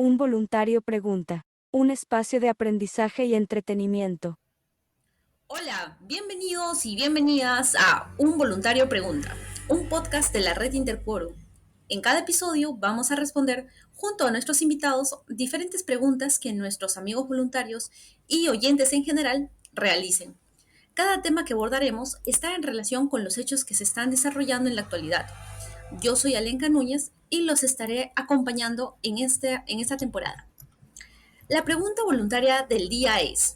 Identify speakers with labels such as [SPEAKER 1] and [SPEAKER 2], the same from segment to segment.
[SPEAKER 1] Un voluntario pregunta. Un espacio de aprendizaje y entretenimiento.
[SPEAKER 2] Hola, bienvenidos y bienvenidas a Un Voluntario Pregunta, un podcast de la red Interquorum. En cada episodio vamos a responder junto a nuestros invitados diferentes preguntas que nuestros amigos voluntarios y oyentes en general realicen. Cada tema que abordaremos está en relación con los hechos que se están desarrollando en la actualidad. Yo soy Alenka Núñez y los estaré acompañando en esta temporada. La pregunta voluntaria del día es: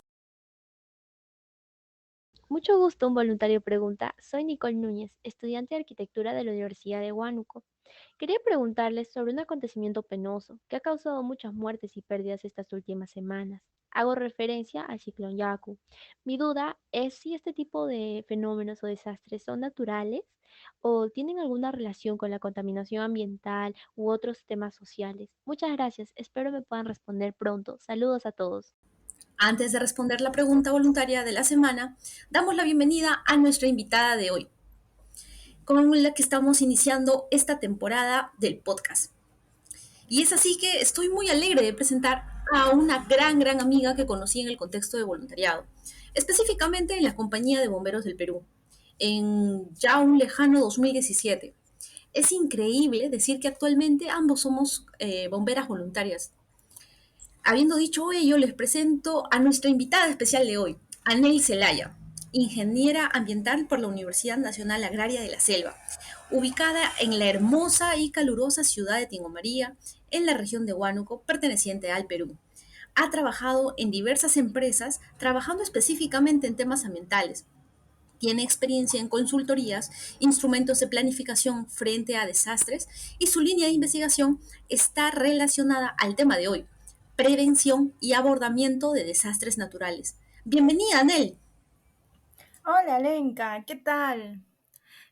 [SPEAKER 3] Mucho gusto, un voluntario pregunta. Soy Nicole Núñez, estudiante de arquitectura de la Universidad de Huánuco. Quería preguntarles sobre un acontecimiento penoso que ha causado muchas muertes y pérdidas estas últimas semanas. Hago referencia al ciclón Yaku. Mi duda es si este tipo de fenómenos o desastres son naturales o tienen alguna relación con la contaminación ambiental u otros temas sociales. Muchas gracias, espero me puedan responder pronto. Saludos a todos.
[SPEAKER 2] Antes de responder la pregunta voluntaria de la semana, damos la bienvenida a nuestra invitada de hoy, con la que estamos iniciando esta temporada del podcast. Y es así que estoy muy alegre de presentar a una gran amiga que conocí en el contexto de voluntariado, específicamente en la Compañía de Bomberos del Perú, en ya un lejano 2017. Es increíble decir que actualmente ambos somos bomberas voluntarias. Habiendo dicho ello, les presento a nuestra invitada especial de hoy, Anel Zelaya, ingeniera ambiental por la Universidad Nacional Agraria de la Selva, ubicada en la hermosa y calurosa ciudad de Tingo María, en la región de Huánuco, perteneciente al Perú. Ha trabajado en diversas empresas, trabajando específicamente en temas ambientales. Tiene experiencia en consultorías, instrumentos de planificación frente a desastres y su línea de investigación está relacionada al tema de hoy: prevención y abordamiento de desastres naturales. Bienvenida, Nel.
[SPEAKER 4] Hola, Lenka, ¿qué tal?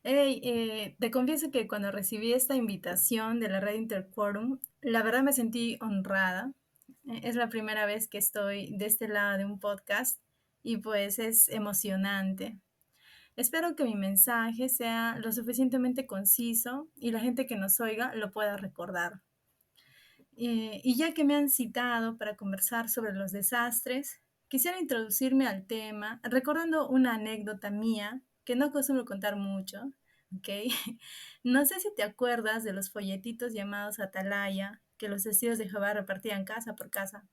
[SPEAKER 4] Hey, te confieso que cuando recibí esta invitación de la red Interquorum, la verdad me sentí honrada. Es la primera vez que estoy de este lado de un podcast y pues es emocionante. Espero que mi mensaje sea lo suficientemente conciso y la gente que nos oiga lo pueda recordar. Y ya que me han citado para conversar sobre los desastres, quisiera introducirme al tema recordando una anécdota mía que no acostumbro contar mucho, ¿ok? No sé si te acuerdas de los folletitos llamados Atalaya que los testigos de Jehová repartían casa por casa.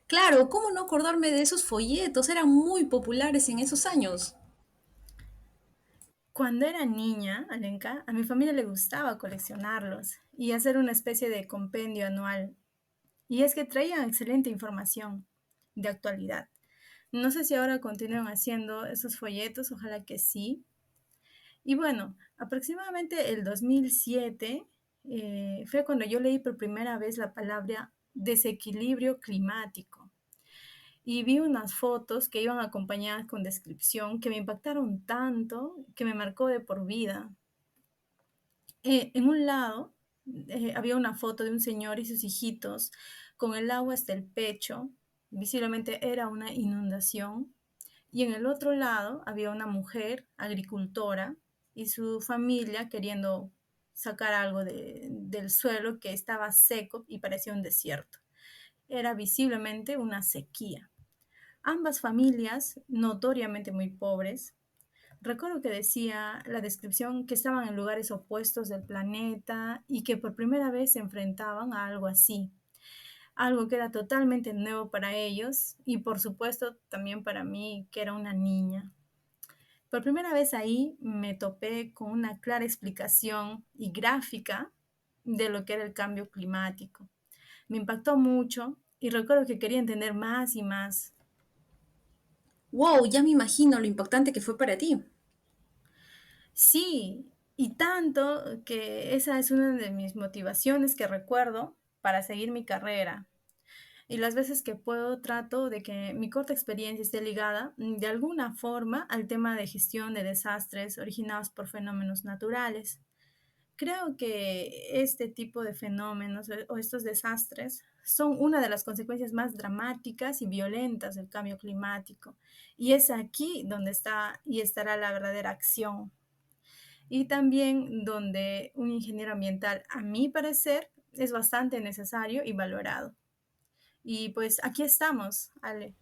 [SPEAKER 2] Claro, ¿cómo no acordarme de esos folletos? Eran muy populares en esos años.
[SPEAKER 4] Cuando era niña, Alenka, a mi familia le gustaba coleccionarlos y hacer una especie de compendio anual. Y es que traían excelente información de actualidad. No sé si ahora continúan haciendo esos folletos, ojalá que sí. Y bueno, aproximadamente el 2007 fue cuando yo leí por primera vez la palabra desequilibrio climático y vi unas fotos que iban acompañadas con descripción que me impactaron tanto que me marcó de por vida. En un lado había una foto de un señor y sus hijitos con el agua hasta el pecho, visiblemente era una inundación, y en el otro lado había una mujer agricultora y su familia queriendo sacar algo del suelo que estaba seco y parecía un desierto. Era visiblemente una sequía. Ambas familias, notoriamente muy pobres. Recuerdo que decía la descripción que estaban en lugares opuestos del planeta y que por primera vez se enfrentaban a algo así, algo que era totalmente nuevo para ellos y por supuesto también para mí, que era una niña. Por primera vez ahí me topé con una clara explicación y gráfica de lo que era el cambio climático. Me impactó mucho y recuerdo que quería entender más y más.
[SPEAKER 2] Wow, ya me imagino lo impactante que fue para ti.
[SPEAKER 4] Sí, y tanto que esa es una de mis motivaciones que recuerdo para seguir mi carrera. Y las veces que puedo trato de que mi corta experiencia esté ligada de alguna forma al tema de gestión de desastres originados por fenómenos naturales. Creo que este tipo de fenómenos o estos desastres son una de las consecuencias más dramáticas y violentas del cambio climático. Y es aquí donde está y estará la verdadera acción y también donde un ingeniero ambiental, a mi parecer, es bastante necesario y valorado. Y pues aquí estamos, Ale.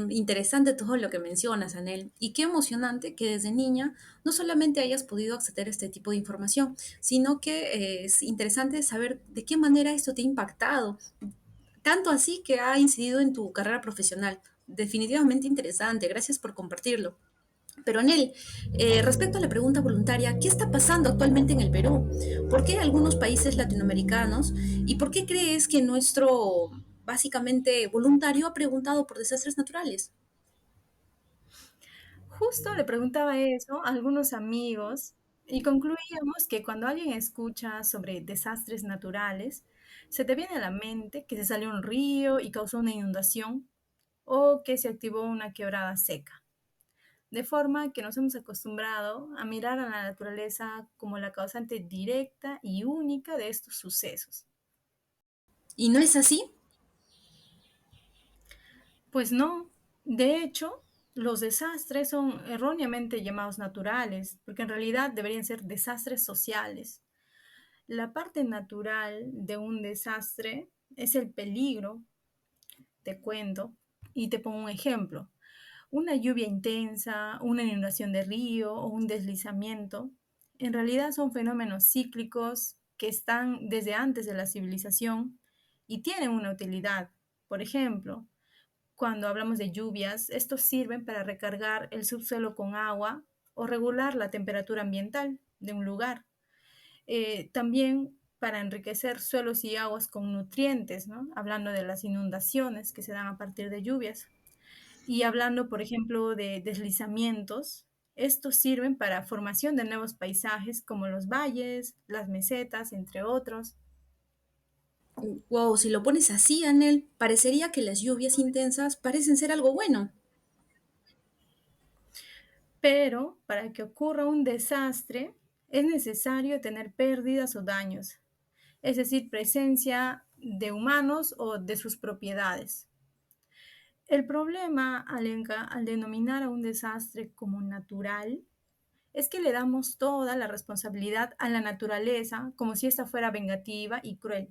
[SPEAKER 2] Interesante todo lo que mencionas, Anel. Y qué emocionante que desde niña no solamente hayas podido acceder a este tipo de información, sino que es interesante saber de qué manera esto te ha impactado, tanto así que ha incidido en tu carrera profesional. Definitivamente interesante, gracias por compartirlo. Pero Anel, respecto a la pregunta voluntaria, ¿qué está pasando actualmente en el Perú? ¿Por qué algunos países latinoamericanos y por qué crees que nuestro, básicamente, voluntario ha preguntado por desastres naturales?
[SPEAKER 4] Justo le preguntaba eso a algunos amigos y concluíamos que cuando alguien escucha sobre desastres naturales, se te viene a la mente que se salió un río y causó una inundación o que se activó una quebrada seca. De forma que nos hemos acostumbrado a mirar a la naturaleza como la causante directa y única de estos sucesos.
[SPEAKER 2] ¿Y no es así?
[SPEAKER 4] Pues no, de hecho, los desastres son erróneamente llamados naturales, porque en realidad deberían ser desastres sociales. La parte natural de un desastre es el peligro, te cuento, y te pongo un ejemplo. Una lluvia intensa, una inundación de río o un deslizamiento, en realidad son fenómenos cíclicos que están desde antes de la civilización y tienen una utilidad. Por ejemplo, cuando hablamos de lluvias, estos sirven para recargar el subsuelo con agua o regular la temperatura ambiental de un lugar. También para enriquecer suelos y aguas con nutrientes, ¿no? Hablando de las inundaciones que se dan a partir de lluvias. Y hablando, por ejemplo, de deslizamientos, estos sirven para formación de nuevos paisajes como los valles, las mesetas, entre otros.
[SPEAKER 2] Wow, si lo pones así, Anel, parecería que las lluvias intensas parecen ser algo bueno.
[SPEAKER 4] Pero para que ocurra un desastre, es necesario tener pérdidas o daños, es decir, presencia de humanos o de sus propiedades. El problema, Alenka, al denominar a un desastre como natural, es que le damos toda la responsabilidad a la naturaleza como si ésta fuera vengativa y cruel,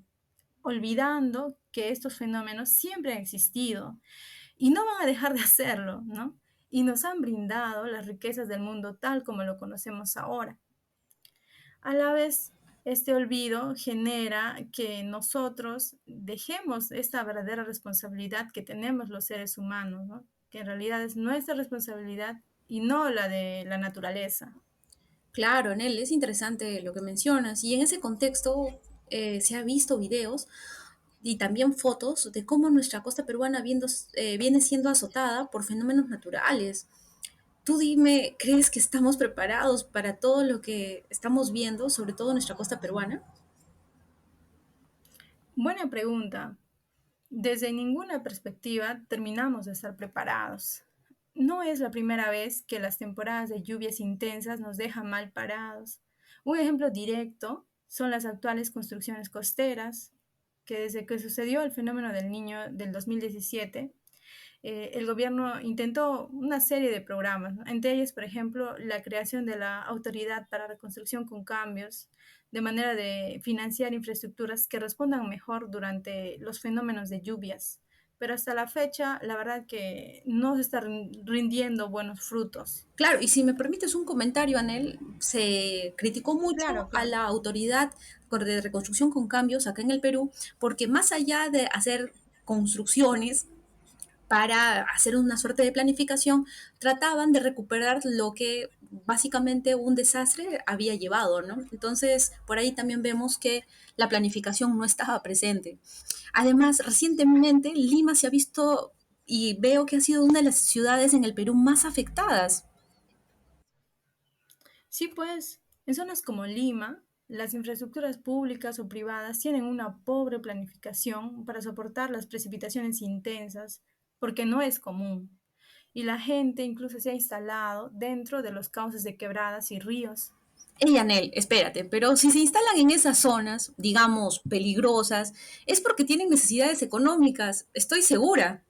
[SPEAKER 4] olvidando que estos fenómenos siempre han existido y no van a dejar de hacerlo, ¿no? Y nos han brindado las riquezas del mundo tal como lo conocemos ahora. A la vez, este olvido genera que nosotros dejemos esta verdadera responsabilidad que tenemos los seres humanos, ¿no? Que en realidad es nuestra responsabilidad y no la de la naturaleza.
[SPEAKER 2] Claro, Anel, es interesante lo que mencionas. Y en ese contexto se ha visto videos y también fotos de cómo nuestra costa peruana viene siendo azotada por fenómenos naturales. Tú dime, ¿crees que estamos preparados para todo lo que estamos viendo, sobre todo en nuestra costa peruana?
[SPEAKER 4] Buena pregunta. Desde ninguna perspectiva terminamos de estar preparados. No es la primera vez que las temporadas de lluvias intensas nos dejan mal parados. Un ejemplo directo son las actuales construcciones costeras, que desde que sucedió el fenómeno del Niño del 2017, el gobierno intentó una serie de programas, ¿no? Entre ellos, por ejemplo, la creación de la Autoridad para Reconstrucción con Cambios, de manera de financiar infraestructuras que respondan mejor durante los fenómenos de lluvias. Pero hasta la fecha, la verdad que no se está rindiendo buenos frutos.
[SPEAKER 2] Claro, y si me permites un comentario, Anel, se criticó
[SPEAKER 4] Claro,
[SPEAKER 2] mucho a
[SPEAKER 4] claro.
[SPEAKER 2] la autoridad de reconstrucción con cambios acá en el Perú, porque más allá de hacer construcciones para hacer una suerte de planificación, trataban de recuperar lo que básicamente un desastre había llevado, ¿no? Entonces, por ahí también vemos que la planificación no estaba presente. Además, recientemente Lima se ha visto y veo que ha sido una de las ciudades en el Perú más afectadas.
[SPEAKER 4] Sí, pues, en zonas como Lima, las infraestructuras públicas o privadas tienen una pobre planificación para soportar las precipitaciones intensas, porque no es común. Y la gente incluso se ha instalado dentro de los cauces de quebradas y ríos.
[SPEAKER 2] Ey, Anel, espérate, pero si se instalan en esas zonas, digamos, peligrosas, es porque tienen necesidades económicas, estoy segura.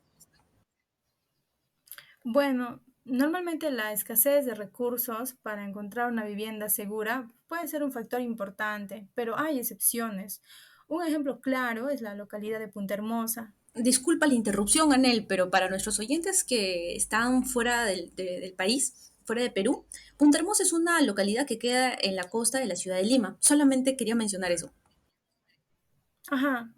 [SPEAKER 4] Bueno, normalmente la escasez de recursos para encontrar una vivienda segura puede ser un factor importante, pero hay excepciones. Un ejemplo claro es la localidad de Punta Hermosa.
[SPEAKER 2] Disculpa la interrupción, Anel, pero para nuestros oyentes que están fuera del país, fuera de Perú, Punta Hermosa es una localidad que queda en la costa de la ciudad de Lima. Solamente quería mencionar eso.
[SPEAKER 4] Ajá.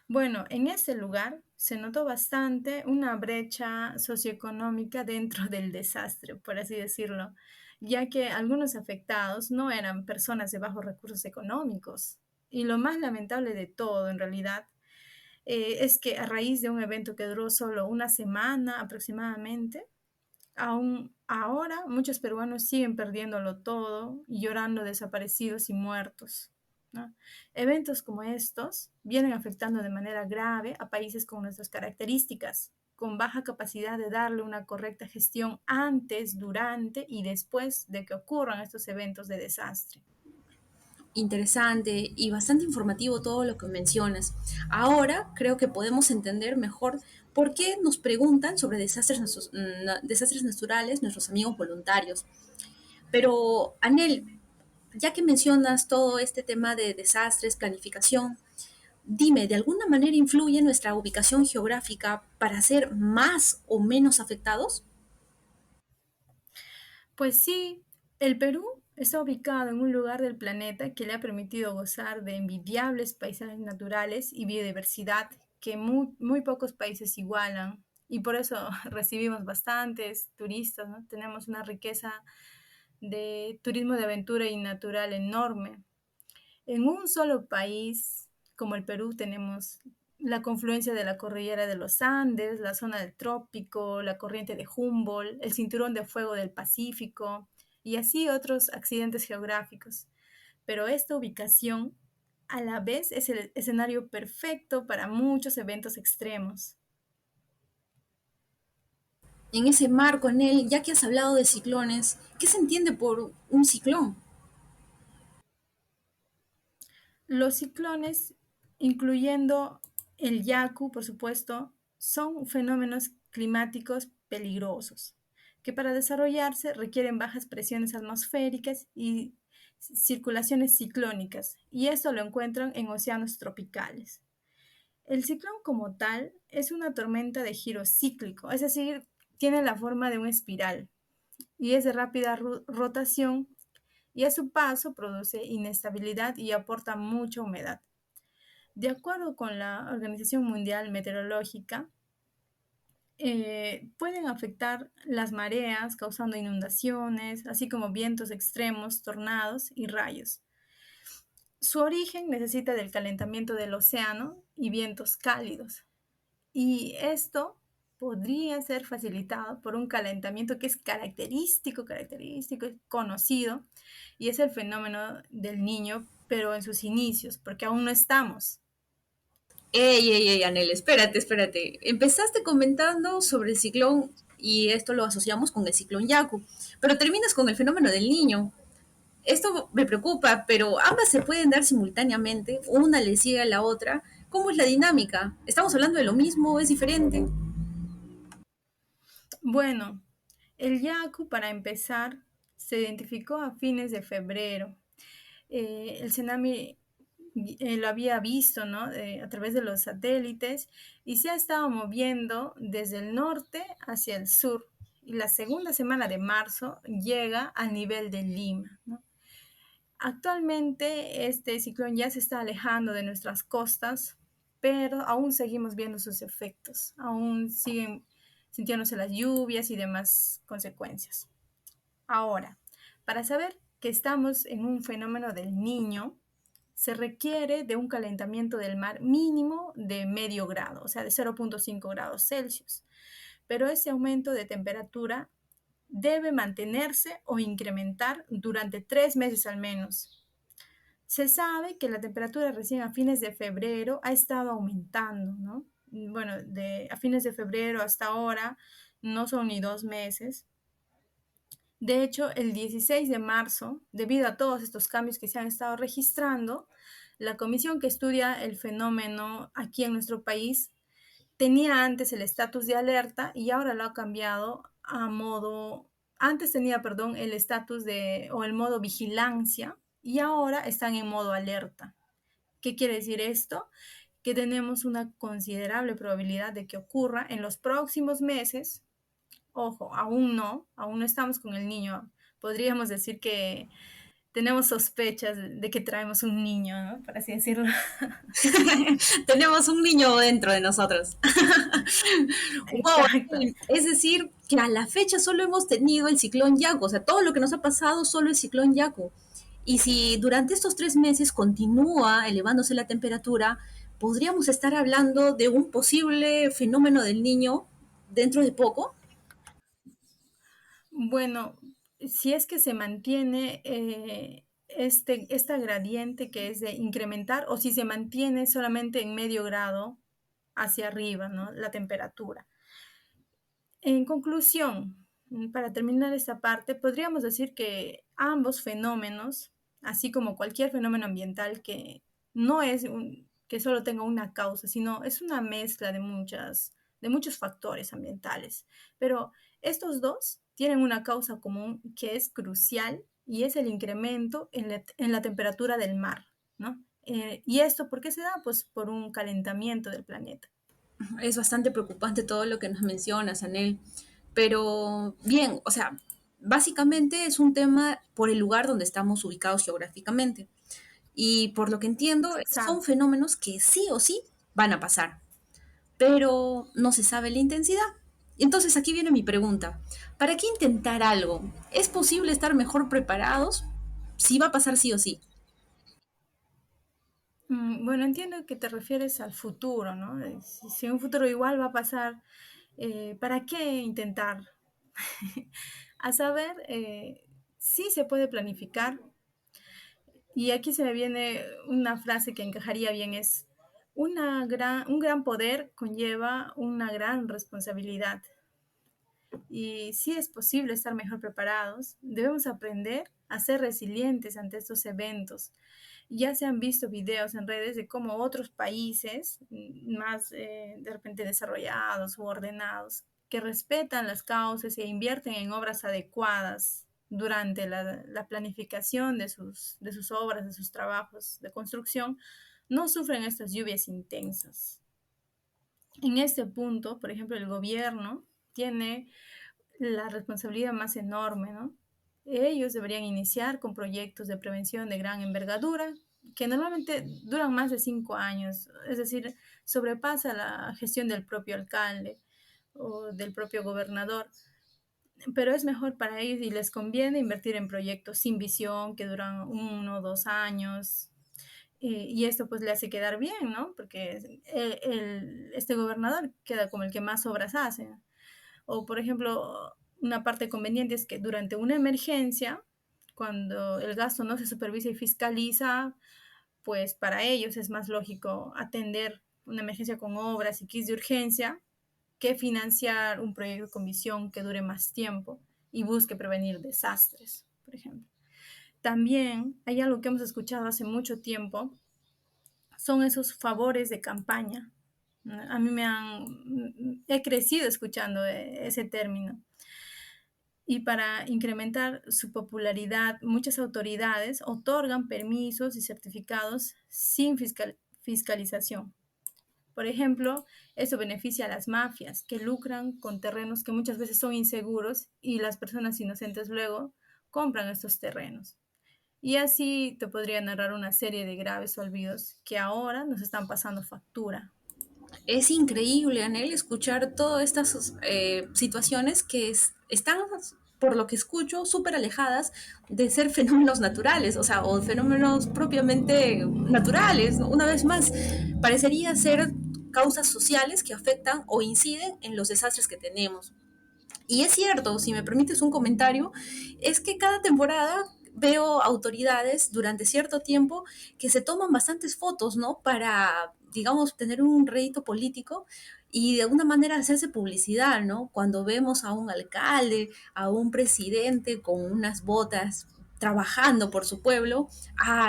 [SPEAKER 4] Bueno, en ese lugar se notó bastante una brecha socioeconómica dentro del desastre, por así decirlo, ya que algunos afectados no eran personas de bajos recursos económicos. Y lo más lamentable de todo, en realidad, es que a raíz de un evento que duró solo una semana aproximadamente, aún ahora muchos peruanos siguen perdiéndolo todo y llorando desaparecidos y muertos, ¿no? Eventos como estos vienen afectando de manera grave a países con nuestras características, con baja capacidad de darle una correcta gestión antes, durante y después de que ocurran estos eventos de desastre.
[SPEAKER 2] Interesante y bastante informativo todo lo que mencionas. Ahora creo que podemos entender mejor por qué nos preguntan sobre desastres naturales nuestros amigos voluntarios. Pero, Anel, ya que mencionas todo este tema de desastres, planificación, dime, ¿de alguna manera influye nuestra ubicación geográfica para ser más o menos afectados?
[SPEAKER 4] Pues sí, el Perú está ubicado en un lugar del planeta que le ha permitido gozar de envidiables paisajes naturales y biodiversidad que muy pocos países igualan. Y por eso recibimos bastantes turistas, ¿no? Tenemos una riqueza de turismo de aventura y natural enorme. En un solo país, como el Perú, tenemos la confluencia de la cordillera de los Andes, la zona del trópico, la corriente de Humboldt, el cinturón de fuego del Pacífico y así otros accidentes geográficos. Pero esta ubicación a la vez es el escenario perfecto para muchos eventos extremos.
[SPEAKER 2] En ese marco, Anel, ya que has hablado de ciclones, ¿qué se entiende por un ciclón?
[SPEAKER 4] Los ciclones, incluyendo el Yaku, por supuesto, son fenómenos climáticos peligrosos que para desarrollarse requieren bajas presiones atmosféricas y circulaciones ciclónicas, y esto lo encuentran en océanos tropicales. El ciclón como tal es una tormenta de giro cíclico, es decir, tiene la forma de una espiral y es de rápida rotación y a su paso produce inestabilidad y aporta mucha humedad. De acuerdo con la Organización Mundial Meteorológica, pueden afectar las mareas, causando inundaciones, así como vientos extremos, tornados y rayos. Su origen necesita del calentamiento del océano y vientos cálidos. Y esto podría ser facilitado por un calentamiento que es característico, conocido, y es el fenómeno del niño, pero en sus inicios, porque aún no estamos.
[SPEAKER 2] Ey, Anel, espérate. Empezaste comentando sobre el ciclón y esto lo asociamos con el ciclón Yaku, pero terminas con el fenómeno del niño. Esto me preocupa, pero ambas se pueden dar simultáneamente, una le sigue a la otra. ¿Cómo es la dinámica? ¿Estamos hablando de lo mismo? ¿Es diferente?
[SPEAKER 4] Bueno, el Yaku, para empezar, se identificó a fines de febrero. El tsunami lo había visto, ¿no? A través de los satélites y se ha estado moviendo desde el norte hacia el sur. Y la segunda semana de marzo llega al nivel de Lima, ¿no? Actualmente este ciclón ya se está alejando de nuestras costas, pero aún seguimos viendo sus efectos, aún siguen sintiéndose las lluvias y demás consecuencias. Ahora, para saber que estamos en un fenómeno del Niño, se requiere de un calentamiento del mar mínimo de medio grado, o sea, de 0,5 grados Celsius. Pero ese aumento de temperatura debe mantenerse o incrementar durante 3 meses al menos. Se sabe que la temperatura recién a fines de febrero ha estado aumentando, ¿no? Bueno, a fines de febrero hasta ahora no son ni 2 meses. De hecho, el 16 de marzo, debido a todos estos cambios que se han estado registrando, la comisión que estudia el fenómeno aquí en nuestro país tenía antes el estatus de alerta y ahora lo ha cambiado antes tenía, perdón, el estatus o el modo vigilancia y ahora están en modo alerta. ¿Qué quiere decir esto? Que tenemos una considerable probabilidad de que ocurra en los próximos meses. Ojo, aún no estamos con el niño. Podríamos decir que tenemos sospechas de que traemos un niño, ¿no? Por así decirlo.
[SPEAKER 2] Tenemos un niño dentro de nosotros. Wow,
[SPEAKER 4] Exacto.
[SPEAKER 2] es decir, que a la fecha solo hemos tenido el ciclón Yaku, o sea, todo lo que nos ha pasado solo el ciclón Yaku. Y si durante estos 3 meses continúa elevándose la temperatura, podríamos estar hablando de un posible fenómeno del niño dentro de poco.
[SPEAKER 4] Bueno, si es que se mantiene esta gradiente que es de incrementar o si se mantiene solamente en medio grado hacia arriba, ¿no? La temperatura. En conclusión, para terminar esta parte, podríamos decir que ambos fenómenos, así como cualquier fenómeno ambiental que no es que solo tenga una causa, sino es una mezcla de muchos factores ambientales. Pero estos dos tienen una causa común que es crucial y es el incremento en la temperatura del mar, ¿no? ¿Y esto por qué se da? Pues por un calentamiento del planeta.
[SPEAKER 2] Es bastante preocupante todo lo que nos mencionas, Anel. Pero bien, o sea, básicamente es un tema por el lugar donde estamos ubicados geográficamente. Y por lo que entiendo, son
[SPEAKER 4] Exacto.
[SPEAKER 2] fenómenos que sí o sí van a pasar, pero no se sabe la intensidad. Entonces aquí viene mi pregunta. ¿Para qué intentar algo? ¿Es posible estar mejor preparados? Si va a pasar sí o sí.
[SPEAKER 4] Bueno, entiendo que te refieres al futuro, ¿no? Si un futuro igual va a pasar, ¿para qué intentar? A saber, sí se puede planificar. Y aquí se me viene una frase que encajaría bien, es un gran poder conlleva una gran responsabilidad. Y sí es posible estar mejor preparados, debemos aprender a ser resilientes ante estos eventos. Ya se han visto videos en redes de cómo otros países más de repente desarrollados u ordenados, que respetan las causas e invierten en obras adecuadas durante la planificación de sus obras, de sus trabajos de construcción, no sufren estas lluvias intensas. En este punto, por ejemplo, el gobierno tiene la responsabilidad más enorme, ¿no? Ellos deberían iniciar con proyectos de prevención de gran envergadura, que normalmente duran más de 5 años, es decir, sobrepasa la gestión del propio alcalde o del propio gobernador, pero es mejor para ellos y les conviene invertir en proyectos sin visión, que duran 1 o 2 años, y esto pues le hace quedar bien, ¿no? Porque este gobernador queda como el que más obras hace. O, por ejemplo, una parte conveniente es que durante una emergencia, cuando el gasto no se supervisa y fiscaliza, pues para ellos es más lógico atender una emergencia con obras y kits de urgencia que financiar un proyecto con visión que dure más tiempo y busque prevenir desastres, por ejemplo. También hay algo que hemos escuchado hace mucho tiempo, son esos favores de campaña. A mí he crecido escuchando ese término. Y para incrementar su popularidad, muchas autoridades otorgan permisos y certificados sin fiscalización. Por ejemplo, eso beneficia a las mafias que lucran con terrenos que muchas veces son inseguros y las personas inocentes luego compran estos terrenos. Y así te podría narrar una serie de graves olvidos que ahora nos están pasando factura.
[SPEAKER 2] Es increíble, Anel, escuchar todas estas situaciones que están, por lo que escucho, súper alejadas de ser fenómenos naturales, o sea, o fenómenos propiamente naturales. Una vez más, parecería ser causas sociales que afectan o inciden en los desastres que tenemos. Y es cierto, si me permites un comentario, es que cada temporada veo autoridades durante cierto tiempo que se toman bastantes fotos, ¿no? Para, digamos, tener un rédito político y de alguna manera hacerse publicidad, ¿no? Cuando vemos a un alcalde, a un presidente con unas botas trabajando por su pueblo,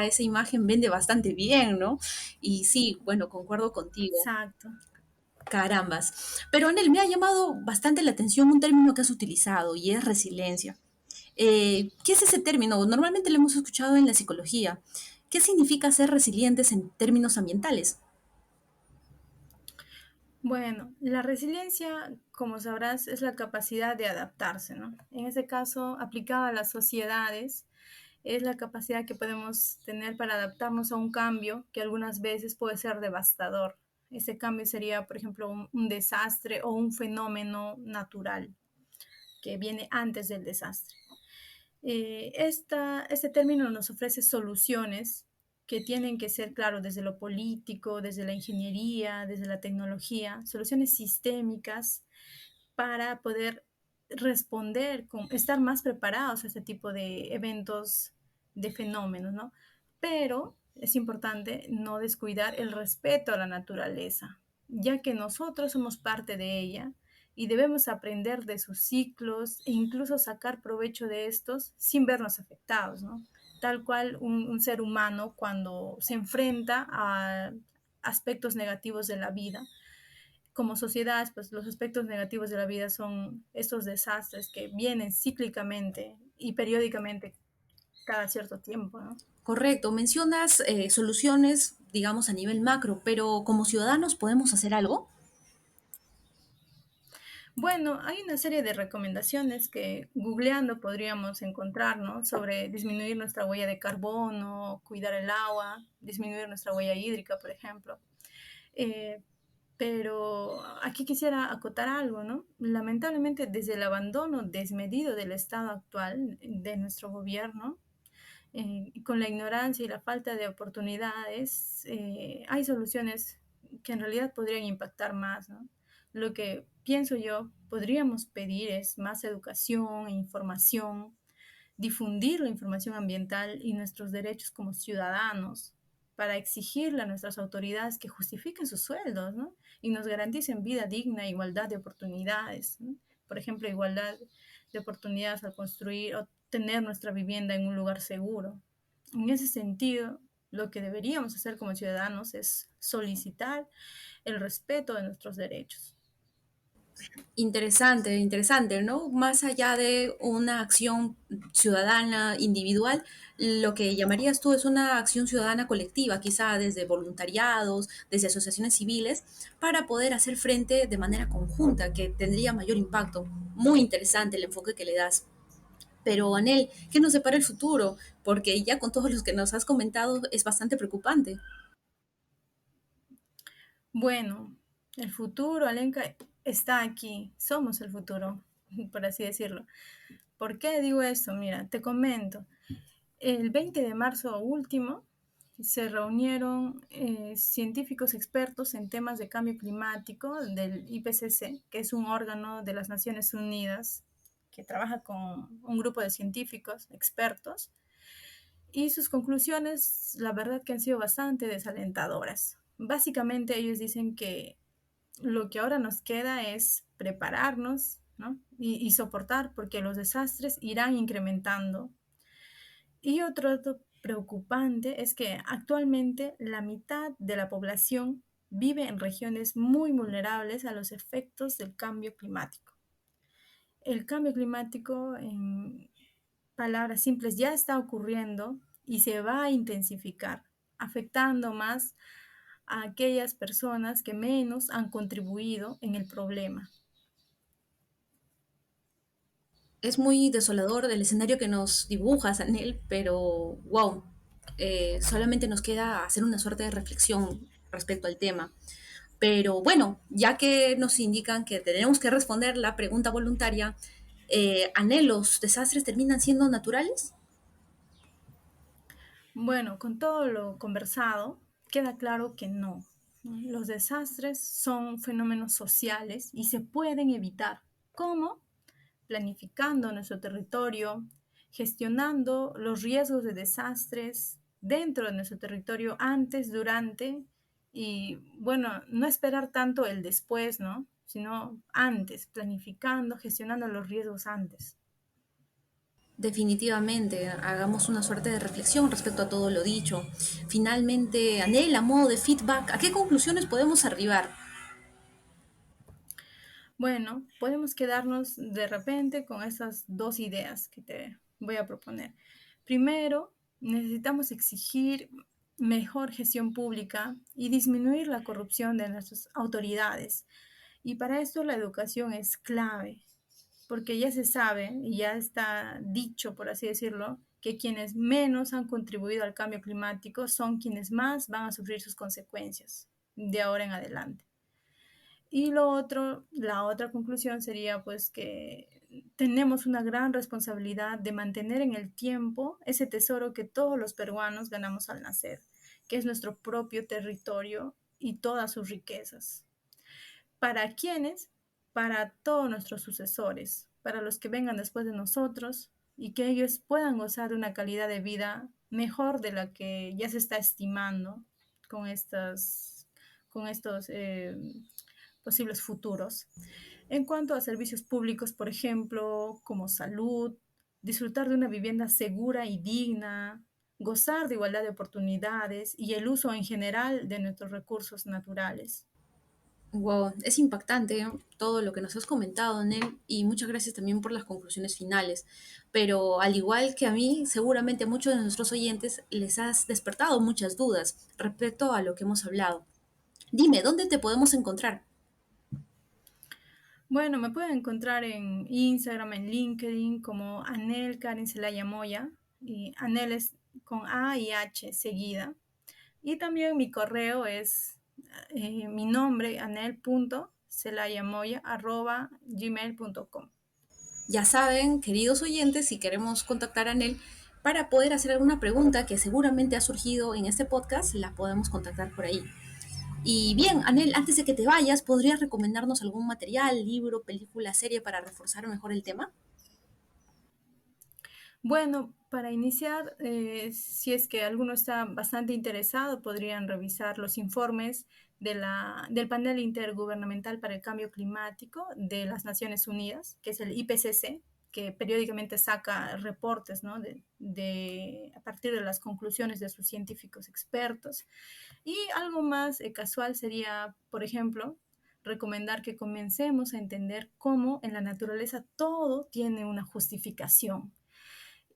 [SPEAKER 2] esa imagen vende bastante bien, ¿no? Y sí, bueno, concuerdo contigo.
[SPEAKER 4] Exacto.
[SPEAKER 2] Carambas. Pero Anel, me ha llamado bastante la atención un término que has utilizado y es resiliencia. ¿Qué es ese término? Normalmente lo hemos escuchado en la psicología ¿Qué significa ser resilientes en términos ambientales?
[SPEAKER 4] Bueno, la resiliencia, como sabrás, es la capacidad de adaptarse, ¿no? En ese caso, aplicada a las sociedades, es la capacidad que podemos tener para adaptarnos a un cambio que algunas veces puede ser devastador. Ese cambio sería, por ejemplo, un desastre o un fenómeno natural que viene antes del desastre. Este término nos ofrece soluciones que tienen que ser, claro, desde lo político, desde la ingeniería, desde la tecnología, soluciones sistémicas para poder responder, estar más preparados a este tipo de eventos, de fenómenos, ¿no? Pero es importante no descuidar el respeto a la naturaleza, ya que nosotros somos parte de ella y debemos aprender de sus ciclos e incluso sacar provecho de estos sin vernos afectados, ¿no? Tal cual un ser humano cuando se enfrenta a aspectos negativos de la vida, como sociedad, pues los aspectos negativos de la vida son estos desastres que vienen cíclicamente y periódicamente cada cierto tiempo, ¿no?
[SPEAKER 2] Correcto, mencionas soluciones, digamos, a nivel macro, pero como ciudadanos podemos hacer algo.
[SPEAKER 4] Bueno, hay una serie de recomendaciones que googleando podríamos encontrar, ¿no? Sobre disminuir nuestra huella de carbono, cuidar el agua, disminuir nuestra huella hídrica, por ejemplo. Eh, pero aquí quisiera acotar algo, ¿no? Lamentablemente, desde el abandono desmedido del estado actual de nuestro gobierno, con la ignorancia y la falta de oportunidades, hay soluciones que en realidad podrían impactar más, ¿no? Lo que pienso yo podríamos pedir es más educación e información, difundir la información ambiental y nuestros derechos como ciudadanos para exigirle a nuestras autoridades que justifiquen sus sueldos, ¿no? Y nos garanticen vida digna e igualdad de oportunidades, ¿no? Por ejemplo, igualdad de oportunidades al construir o tener nuestra vivienda en un lugar seguro. En ese sentido, lo que deberíamos hacer como ciudadanos es solicitar el respeto de nuestros derechos.
[SPEAKER 2] Interesante, interesante, ¿no? Más allá de una acción ciudadana individual, lo que llamarías tú es una acción ciudadana colectiva, quizá desde voluntariados, desde asociaciones civiles, para poder hacer frente de manera conjunta, que tendría mayor impacto. Muy interesante el enfoque que le das. Pero, Anel, ¿qué nos depara el futuro? Porque ya con todos los que nos has comentado es bastante preocupante.
[SPEAKER 4] Bueno, el futuro, Alenka, está aquí. Somos el futuro, por así decirlo. ¿Por qué digo esto? Mira, te comento. El 20 de marzo último se reunieron científicos expertos en temas de cambio climático del IPCC, que es un órgano de las Naciones Unidas que trabaja con un grupo de científicos expertos, y sus conclusiones, la verdad que han sido bastante desalentadoras. Básicamente ellos dicen que lo que ahora nos queda es prepararnos, ¿no? Y soportar, porque los desastres irán incrementando. Y otro dato preocupante es que actualmente la mitad de la población vive en regiones muy vulnerables a los efectos del cambio climático. El cambio climático, en palabras simples, ya está ocurriendo y se va a intensificar, afectando más a aquellas personas que menos han contribuido en el problema.
[SPEAKER 2] Es muy desolador el escenario que nos dibujas, Anel, pero wow, solamente nos queda hacer una suerte de reflexión respecto al tema. Pero bueno, ya que nos indican que tenemos que responder la pregunta voluntaria, Anel, ¿los desastres terminan siendo naturales?
[SPEAKER 4] Bueno, con todo lo conversado, queda claro que no. Los desastres son fenómenos sociales y se pueden evitar. ¿Cómo? Planificando nuestro territorio, gestionando los riesgos de desastres dentro de nuestro territorio antes, durante y, bueno, no esperar tanto el después, ¿no? Sino antes, planificando, gestionando los riesgos antes.
[SPEAKER 2] Definitivamente, hagamos una suerte de reflexión respecto a todo lo dicho. Finalmente, Anel, a modo de feedback, ¿a qué conclusiones podemos arribar?
[SPEAKER 4] Bueno, podemos quedarnos de repente con esas dos ideas que te voy a proponer. Primero, Necesitamos exigir mejor gestión pública y disminuir la corrupción de nuestras autoridades. Y para esto la educación es clave, porque ya se sabe y ya está dicho, por así decirlo, que quienes menos han contribuido al cambio climático son quienes más van a sufrir sus consecuencias de ahora en adelante. Y la otra conclusión sería pues que tenemos una gran responsabilidad de mantener en el tiempo ese tesoro que todos los peruanos ganamos al nacer, que es nuestro propio territorio y todas sus riquezas. ¿Para quiénes? Para todos nuestros sucesores, para los que vengan después de nosotros y que ellos puedan gozar de una calidad de vida mejor de la que ya se está estimando con estos posibles futuros. En cuanto a servicios públicos, por ejemplo, como salud, disfrutar de una vivienda segura y digna, gozar de igualdad de oportunidades y el uso en general de nuestros recursos naturales.
[SPEAKER 2] Wow, es impactante todo lo que nos has comentado, Nel, y muchas gracias también por las conclusiones finales. Pero al igual que a mí, seguramente a muchos de nuestros oyentes les has despertado muchas dudas respecto a lo que hemos hablado. Dime, ¿dónde te podemos encontrar?
[SPEAKER 4] Bueno, me pueden encontrar en Instagram, en LinkedIn como Anel Karen Celaya Moya, y Anel es con A y H seguida. Y también mi correo es mi nombre, anel.celayamoya@gmail.com.
[SPEAKER 2] Ya saben, queridos oyentes, si queremos contactar a Nel para poder hacer alguna pregunta que seguramente ha surgido en este podcast, la podemos contactar por ahí. Y bien, Anel, antes de que te vayas, ¿podrías recomendarnos algún material, libro, película, serie para reforzar mejor el tema?
[SPEAKER 4] Bueno, para iniciar, si es que alguno está bastante interesado, podrían revisar los informes del Panel Intergubernamental para el Cambio Climático de las Naciones Unidas, que es el IPCC, que periódicamente saca reportes, ¿no? A partir de las conclusiones de sus científicos expertos. Y algo más casual sería, por ejemplo, recomendar que comencemos a entender cómo en la naturaleza todo tiene una justificación.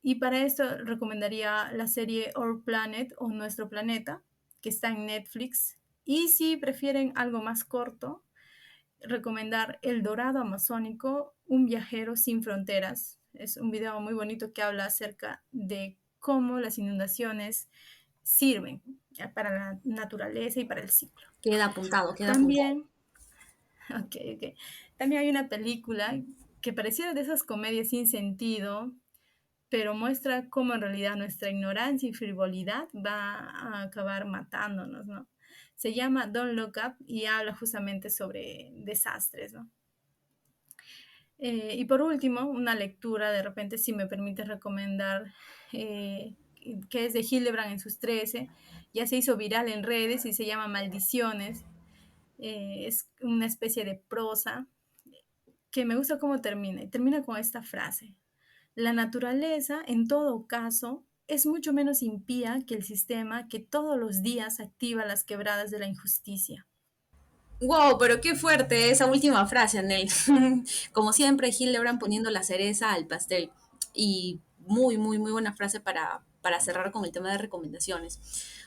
[SPEAKER 4] Y para esto recomendaría la serie Our Planet o Nuestro Planeta, que está en Netflix. Y si prefieren algo más corto, recomendar El Dorado Amazónico, un viajero sin fronteras. Es un video muy bonito que habla acerca de cómo las inundaciones sirven para la naturaleza y para el ciclo.
[SPEAKER 2] Queda apuntado, queda apuntado.
[SPEAKER 4] También, ok. También hay una película que pareciera de esas comedias sin sentido, pero muestra cómo en realidad nuestra ignorancia y frivolidad va a acabar matándonos, ¿no? Se llama Don't Look Up y habla justamente sobre desastres, ¿no? Y por último, una lectura, de repente, si me permite recomendar, eh, que es de Hildebrand en sus 13, ya se hizo viral en redes y se llama Maldiciones. Es una especie de prosa que me gusta cómo termina. Y termina con esta frase: la naturaleza, en todo caso, es mucho menos impía que el sistema que todos los días activa las quebradas de la injusticia.
[SPEAKER 2] Wow, pero qué fuerte esa última frase, Anel. Como siempre, Hildebrand poniendo la cereza al pastel. Y muy buena frase para cerrar con el tema de recomendaciones.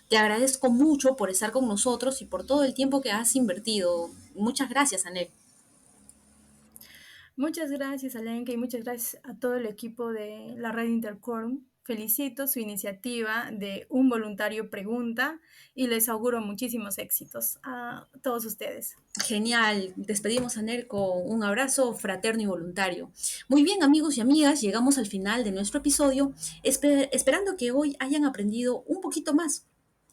[SPEAKER 2] Te agradezco mucho por estar con nosotros y por todo el tiempo que has invertido. Muchas gracias, Anel.
[SPEAKER 4] Muchas gracias, Alenka, y muchas gracias a todo el equipo de la Red Interquorum. Felicito su iniciativa de Un Voluntario Pregunta y les auguro muchísimos éxitos a todos ustedes.
[SPEAKER 2] Genial, despedimos a Ner con un abrazo fraterno y voluntario. Muy bien, amigos y amigas, llegamos al final de nuestro episodio, esperando que hoy hayan aprendido un poquito más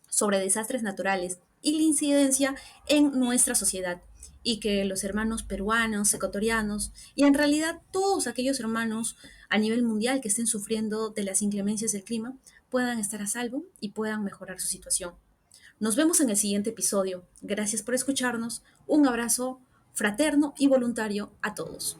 [SPEAKER 2] sobre desastres naturales y la incidencia en nuestra sociedad, y que los hermanos peruanos, ecuatorianos y en realidad todos aquellos hermanos a nivel mundial que estén sufriendo de las inclemencias del clima puedan estar a salvo y puedan mejorar su situación. Nos vemos en el siguiente episodio. Gracias por escucharnos. Un abrazo fraterno y voluntario a todos.